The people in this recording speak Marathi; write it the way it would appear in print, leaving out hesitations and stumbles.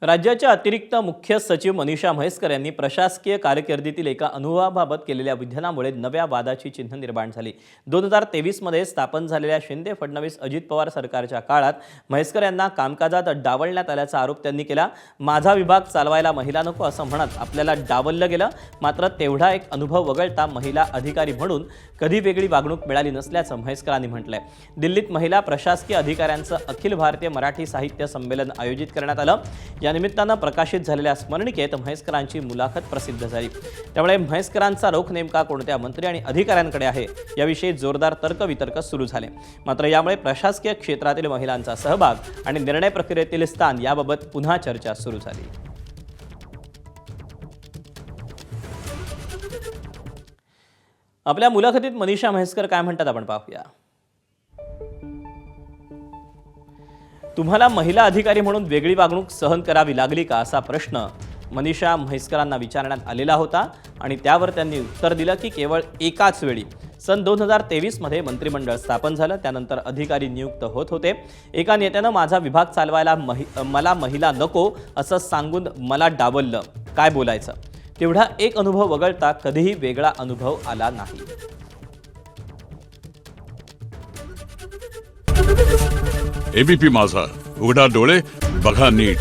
राज्याचे अतिरिक्त मुख्य सचिव मनीषा म्हैसकर यांनी प्रशासकीय कारकिर्दीतील एका अनुभवाबाबत केलेल्या विधानामुळे नव्या वादाची चिन्ह निर्माण झाली। 2023 मध्ये स्थापन झालेल्या शिंदे फडणवीस अजित पवार सरकारच्या काळात म्हैसकर यांना कामकाजात डावलण्यात आल्याचा आरोप त्यांनी केला। माझा विभाग चालवायला महिला नको असं म्हणत आपल्याला डावललं गेलं। मात्र तेवढा एक अनुभव वगळता महिला अधिकारी म्हणून कधी वेगळी वागणूक मिळाली नसल्याचं म्हैसकरांनी म्हटलंय। दिल्लीत महिला प्रशासकीय अधिकाऱ्यांचं अखिल भारतीय मराठी साहित्य संमेलन आयोजित करण्यात आलं। या निमित्तानं प्रकाशित झालेल्या स्मरणिकेत म्हैसकरांची मुलाखत प्रसिद्ध झाली। त्यामुळे म्हैसकरांचा रोख नेमका कोणत्या मंत्री आणि अधिकाऱ्यांकडे आहे याविषयी जोरदार तर्कवितर्क सुरू झाले। मात्र यामुळे प्रशासकीय क्षेत्रातील महिलांचा सहभाग आणि निर्णय प्रक्रियेतील स्थान याबाबत पुन्हा चर्चा सुरू झाली। आपल्या मुलाखतीत मनीषा म्हैसकर काय म्हणतात आपण पाहूया। तुम्हाला महिला अधिकारी म्हणून वेगळी वागणूक सहन करावी लागली का असा प्रश्न मनीषा म्हैसकरांना विचारण्यात आलेला होता आणि त्यावर त्यांनी उत्तर दिलं की केवळ एकाच वेळी सन 2023 मध्ये मंत्रिमंडळ स्थापन झालं। त्यानंतर अधिकारी नियुक्त होत होते। एका नेत्यानं माझा विभाग चालवायला मला महिला नको असं सांगून मला डावललं। काय बोलायचं। तेवढा एक अनुभव वगळता कधीही वेगळा अनुभव आला नाही। एबीपी माझा, उघडा डोळे बघा नीट।